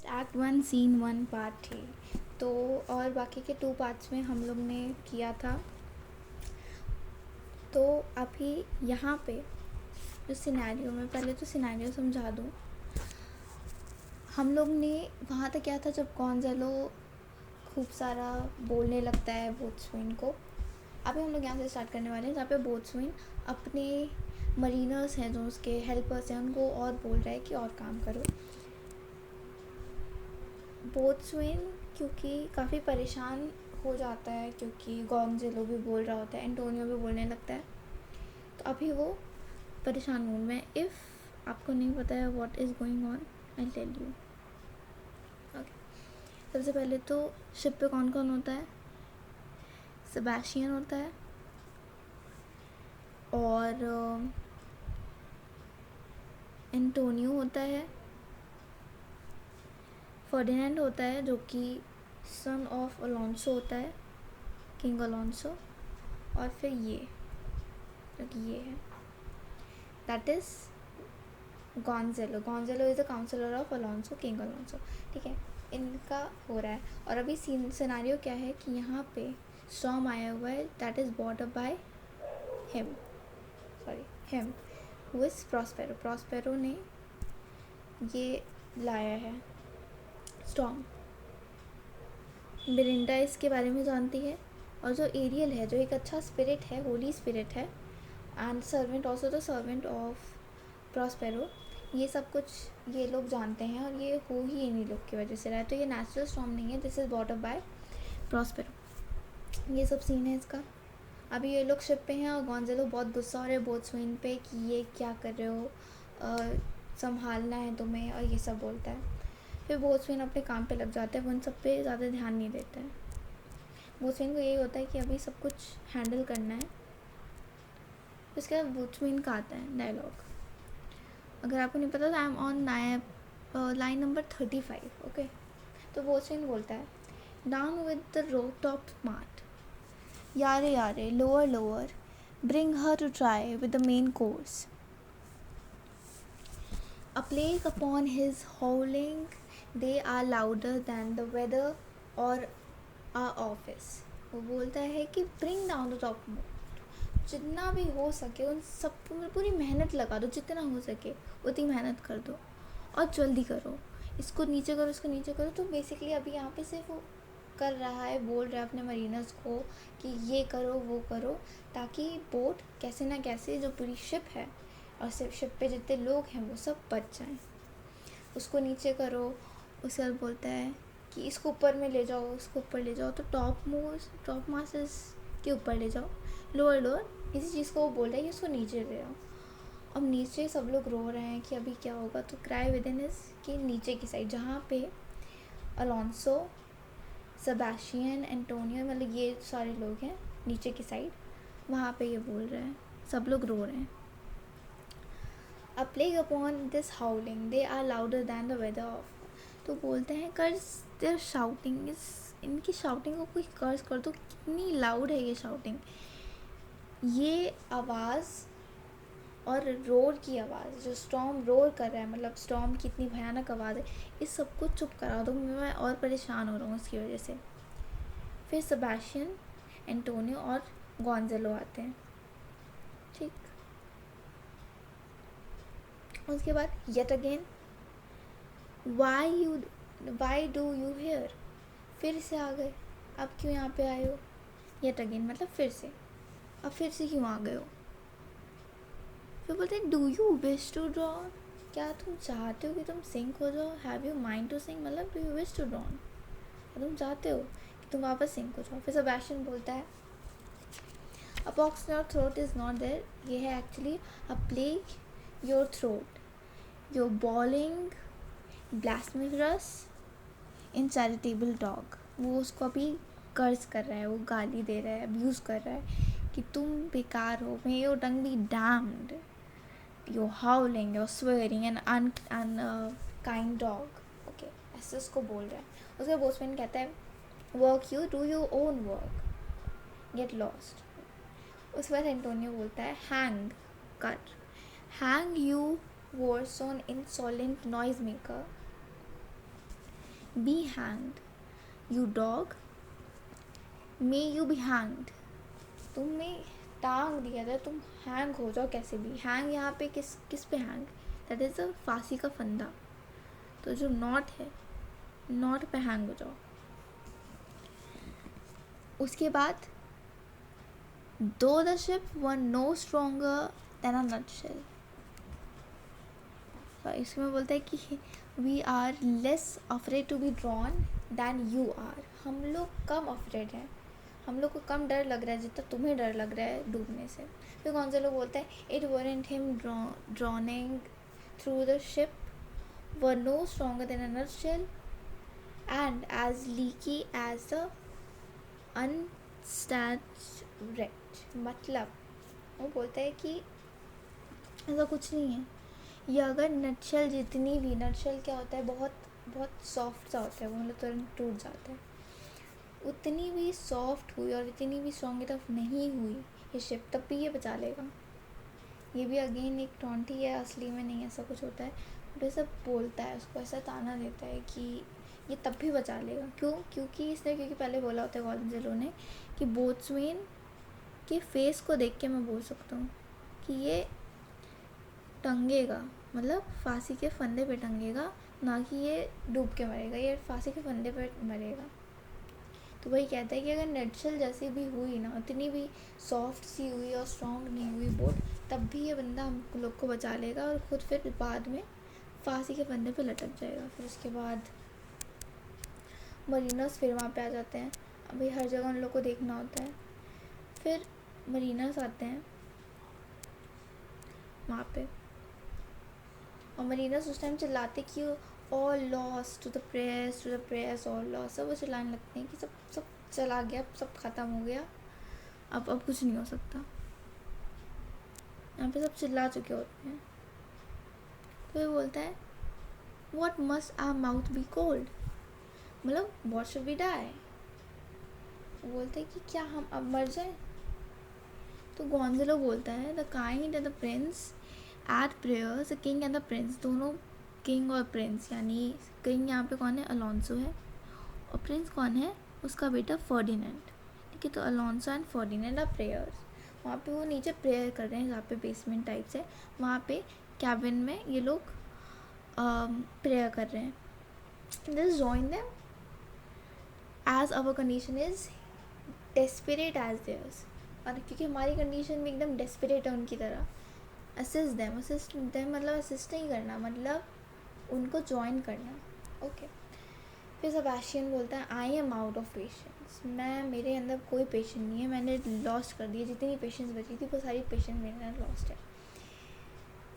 Act 1 scene 1 part 3। तो और बाकी के 2 पार्ट्स में हम लोग ने किया था। तो अभी यहाँ पे जो सिनेरियो में, पहले तो सिनेरियो समझा दूँ। हम लोग ने वहाँ तक क्या था जब गॉन्ज़ालो खूब सारा बोलने लगता है बोट्सवाइन को। अभी हम लोग यहाँ से स्टार्ट करने वाले हैं जहाँ पे बोट्सवाइन अपने मरीनर्स हैं जो उसके हेल्पर्स हैं उनको और बोल रहा है कि और काम करो। बोट्सवाइन क्योंकि काफ़ी परेशान हो जाता है क्योंकि गॉन्ज़ालो भी बोल रहा होता है, एंटोनियो भी बोलने लगता है। तो अभी वो परेशान मूड में। इफ़ आपको नहीं पता है what is going on, I tell you. Okay, सबसे पहले तो शिप पे कौन कौन होता है? सेबेस्टियन होता है और एंटोनियो होता है, फर्डिनेंड होता है जो कि सन ऑफ अलोंसो होता है, किंग अलोंसो, और फिर ये जो कि ये है, that is Gonzalo is the counsellor of Alonso, King Alonso. ठीक है, इनका हो रहा है। और अभी सिनेरियो क्या है कि यहाँ पे स्टॉर्म आया हुआ है, that is bought up by him who is Prospero ने ये लाया है स्टॉर्म। मिरिंडा इसके बारे में जानती है, और जो एरियल है जो एक अच्छा स्पिरिट है, होली स्पिरिट है, and servant also the servant of Prospero, ये सब कुछ ये लोग जानते हैं और ये हो ही इन्हीं लोग की वजह से रहा है। तो ये नेचुरल स्टॉर्म नहीं है, this is bought up by Prospero. ये सब सीन है इसका। अभी ये लोग शिप पे हैं और गॉन्ज़ालो बहुत गुस्सा हो रहा है बोट्सवाइन पे कि ये क्या कर रहे हो, संभालना है तुम्हें, और ये सब बोलता है। फिर बोट्सवाइन अपने काम पे लग जाता है, वो उन सब पे ज़्यादा ध्यान नहीं देता है। बोट्सवाइन को यही होता है कि अभी सब कुछ हैंडल करना है। उसके बाद बोट्सवाइन का आता है डायलॉग। अगर आपको नहीं पता तो I am on line number 35। Okay, तो बोट्सवाइन बोलता है, down with the rope top smart, यारे यारे, lower lower, bring her to try with the main course. A plague upon his howling, they are louder than the weather or our office. वो बोलता है कि bring down the top most, जितना भी हो सके उन सब पूरी मेहनत लगा दो, जितना हो सके उतनी मेहनत कर दो और जल्दी करो, इसको नीचे करो, इसको नीचे करो। तो बेसिकली अभी यहाँ पे सिर्फ वो कर रहा है, बोल रहा है अपने मरीनर्स को कि ये करो वो करो, ताकि बोट कैसे ना कैसे जो पूरी शिप है और शिप पे जितने लोग हैं वो सब बच जाएं। उसको नीचे करो। उसके बाद बोलता है कि इसको ऊपर में ले जाओ, इसको ऊपर ले जाओ, तो टॉप मास्टर्स के ऊपर ले जाओ, लोअर लोअर, इसी चीज़ को वो बोल रहा है कि उसको नीचे ले जाओ। अब नीचे सब लोग रो रहे हैं कि अभी क्या होगा। तो क्राई विद इन इज कि नीचे की साइड जहाँ पे अलोंसो, सेबेस्टियन, एंटोनियो, मतलब ये सारे लोग हैं नीचे की साइड, वहाँ पे ये बोल रहे हैं, सब लोग रो रहे हैं। A plague upon this howling, they are louder than the weather of. तो बोलते हैं कर्ज देयर शाउटिंग इस, इनकी शाउटिंग को कोई कर्ज कर दो, कितनी लाउड है ये शाउटिंग। ये आवाज़ और रोर की आवाज़, जो स्टॉर्म रोर कर रहा है, मतलब स्टॉर्म की इतनी भयानक आवाज़ है, इस सब को चुप करा दो, मैं और परेशान हो रहा हूँ इसकी वजह से। फिर सेबेस्टियन, एंटोनियो और गॉन्ज़ालो आते हैं। ठीक, उसके बाद yet again, why do you here, फिर से आ गए, अब क्यों यहाँ पे आए हो? येट अगेन मतलब फिर से, अब फिर से क्यों आ गए हो? फिर बोलते हैं do you wish to drown, क्या तुम चाहते हो कि तुम सिंक हो जाओ? Have you mind to sink, मतलब do you wish to drown, तुम चाहते हो कि तुम वापस सिंक हो जाओ। फिर सेबेस्टियन बोलता है a box in your throat is not there, ये है actually a plague your throat, your bawling blasphemous uncharitable dog. वो उसको अभी कर्ज कर रहा है, वो गाली दे रहा है, अब्यूज़ कर रहा है कि तुम बेकार हो, may your tongue be damned, your howling, your swearing and unkind dog. Okay, ऐसे उसको बोल रहा है। उसके बोट्समैन कहता है work you, do your own work, get lost. उसके बाद एंटोनियो बोलता है hang, cut, hang you whoreson insolent noise maker, be hanged, you dog may you be hanged, तुम्हें टांग दिया जाए, तुम हैंग हो जाओ कैसे भी। हैंग यहाँ पे किस किस पे हैंग, दैट इज़ अ फांसी का फंदा, तो जो नॉट है, नॉट पे हैंग हो जाओ। उसके बाद though the ship were no stronger than a nutshell, इसमें बोलता है कि we are less afraid to be drawn than you are, हम लोग कम अफ्रेड हैं, हम लोग को कम डर लग रहा है जितना तुम्हें डर लग रहा है डूबने से। फिर कौन से लोग बोलते हैं it warrant him drowning through the ship were no stronger than a nutshell and as leaky as the unstanched wreck। मतलब वो बोलता है कि ऐसा कुछ नहीं है, ये अगर नटशेल जितनी भी, नटशेल क्या होता है, बहुत बहुत सॉफ्ट सा होता है वो, मतलब तुरंत टूट जाता है, उतनी भी सॉफ्ट हुई और इतनी भी स्ट्रॉन्ग की तरफ नहीं हुई ये शिप, तब भी ये बचा लेगा। ये भी अगेन एक टॉन्टी है, असली में नहीं ऐसा कुछ होता है, बट ऐसा बोलता है, उसको ऐसा ताना देता है कि ये तब भी बचा लेगा। क्यों? क्योंकि पहले बोला होता है गॉन्ज़ेलो ने कि बोट्सवेन के फेस को देख के मैं बोल सकता हूँ कि ये टंगेगा, मतलब फांसी के फंदे पे टंगेगा, ना कि ये डूब के मरेगा, ये फांसी के फंदे पे मरेगा। तो वही कहता है कि अगर नटशेल जैसी भी हुई ना, उतनी भी सॉफ्ट सी हुई और स्ट्रॉन्ग नहीं हुई बोट, तब भी ये बंदा हम लोग को बचा लेगा और खुद फिर बाद में फांसी के फंदे पे लटक जाएगा। फिर उसके बाद मरीनर्स फिर वहाँ पे आ जाते हैं, अभी हर जगह उन लोग को देखना होता है। फिर मरीनर्स आते हैं वहाँ पे, और मरीनर्स उस टाइम चिल्लाते कि all lost to the prayers all lost, सब वो चिल्लाने लगते हैं कि सब सब चला गया, सब ख़त्म हो गया, अब कुछ नहीं हो सकता। यहाँ पे सब चिल्ला चुके होते हैं। तो ये बोलता है what must our mouth be cold, मतलब व्हाट शुड वी डाई, बोलते हैं कि क्या हम अब मर जाएं। तो गॉन्ज़ेलो बोलता है the king and the prince at prayers, the king and the prince, दोनों किंग और प्रिंस, यानी किंग यहाँ पे कौन है, अलोंसो है, और प्रिंस कौन है, उसका बेटा फर्डिनेंड। ठीक है, तो Alonso and Ferdinand are prayers, वहाँ पे वो नीचे प्रेयर कर रहे हैं, जहाँ पे बेसमेंट टाइप से, वहाँ पे कैबिन में ये लोग प्रेयर कर रहे हैं। Just join them as our condition is desperate as theirs, और क्योंकि हमारी कंडीशन भी एकदम डेस्परेट है उनकी तरह। असिस्ट देम मतलब असिस्ट नहीं करना, मतलब उनको ज्वाइन करना। ओके। फिर सेबेस्टियन बोलता है I am out of patience, मेरे अंदर कोई पेशेंस नहीं है, मैंने लॉस्ट कर दी, जितनी पेशेंस बची थी वो सारी पेशेंस मेरे अंदर लॉस्ट है।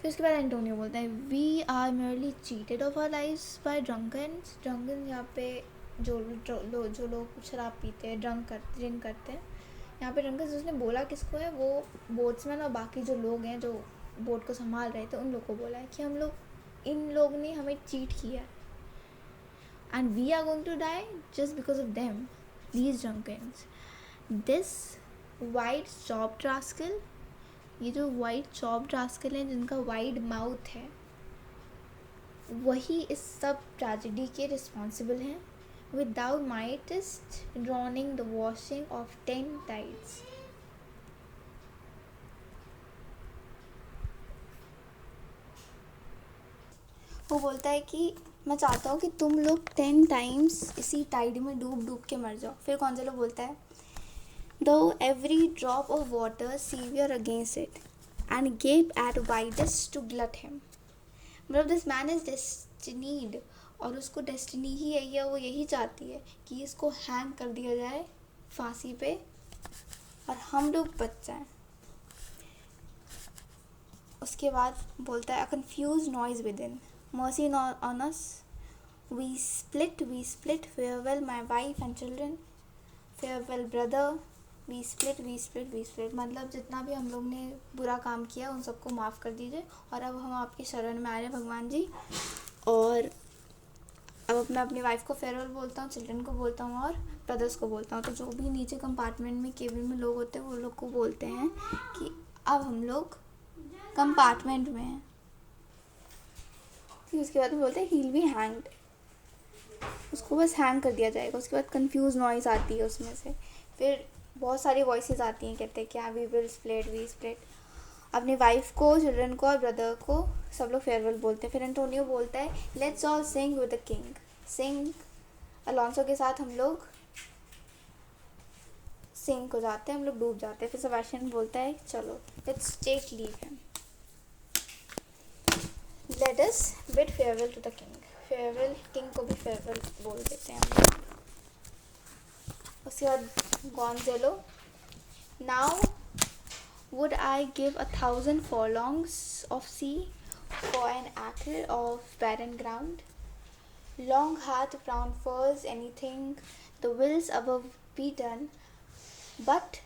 फिर उसके बाद एंटोनियो बोलता है we are merely cheated of our lives by drunkards, यहाँ पे जो लोग शराब पीते हैं, ड्रिंक करते हैं, यहाँ पे ड्रंकन्स उसने बोला किसको है, वो बोट्समैन और बाकी जो लोग हैं जो बोट को संभाल रहे थे उन लोग को बोला है कि इन लोग ने हमें चीट किया है, and we are going to die just because of them, these drunkens, this white chopped rascal, ये जो white chopped rascal हैं जिनका wide mouth है, वही इस सब ट्रेजेडी के रिस्पॉन्सिबल हैं, without mightiest drowning the washing of 10 tides। वो बोलता है कि मैं चाहता हूँ कि तुम लोग 10 टाइम्स इसी टाइड में डूब के मर जाओ। फिर गॉन्ज़ेलो बोलता है though every drop of water severe against it and gape at widest to glut him, मतलब this man is destined, और उसको डेस्टिनी ही यही है, वो यही चाहती है कि इसको हैंग कर दिया जाए फांसी पे और हम लोग बच जाएं। उसके बाद बोलता है a confused noise within, mercy on us, we split, farewell my wife and children, farewell brother, we split, मतलब जितना भी हम लोग ने बुरा काम किया उन सबको माफ़ कर दीजिए, और अब हम आपकी शरण में आ रहे हैं भगवान जी, और अब मैं अपनी वाइफ को फेयरवेल बोलता हूँ, चिल्ड्रन को बोलता हूँ और ब्रदर्स को बोलता हूँ। तो जो भी नीचे कंपार्टमेंट में केबिन में लोग होते हैं वो लोग को बोलते हैं कि अब हम लोग कंपार्टमेंट में हैं। फिर उसके बाद में बोलते हैं हील बी हैंग्ड, उसको बस हैंग कर दिया जाएगा। उसके बाद कंफ्यूज नॉइज़ आती है उसमें से, फिर बहुत सारी वॉइसेस आती हैं, कहते हैं कि हाँ वी स्प्लिट। अपनी वाइफ को, चिल्ड्रन को और ब्रदर को सब लोग फेयरवेल बोलते हैं। फिर एंटोनियो बोलता है let's all sink with the king. Sink Alonso के साथ हम लोग सिंक हो जाते हैं, हम लोग डूब जाते हैं। फिर सेबेस्टियन बोलता है चलो let's take leave him, let us bid farewell to the king. Farewell, king को भी फेयरवेल बोल देते हैं हम लोग। उसके बाद गॉन्जेलो, now would I give 1,000 furlongs of sea for an acre of barren ground? Long hath brown furs anything the wills above be done, but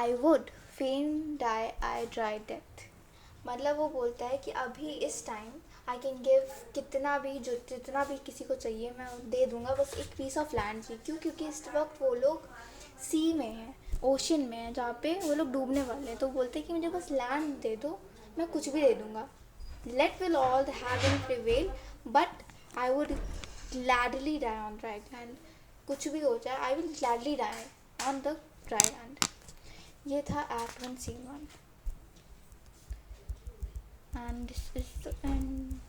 I would fain die a dry death. मतलब वो बोलता है कि अभी इस time I can give जितना भी किसी को चाहिए मैं दे दूंगा, बस एक पीस ऑफ लैंड चाहिए। क्यों? क्योंकि इस वक्त वो लोग सी में हैं, ओशन में है, जहाँ पे वो लोग डूबने वाले हैं। तो बोलते हैं कि मुझे बस लैंड दे दो, मैं कुछ भी दे दूंगा। Let will all the heaven prevail but I would gladly die on dry land. कुछ भी हो जाए, I will gladly die on the dry land. ये था act 1 scene 1 and this is the end.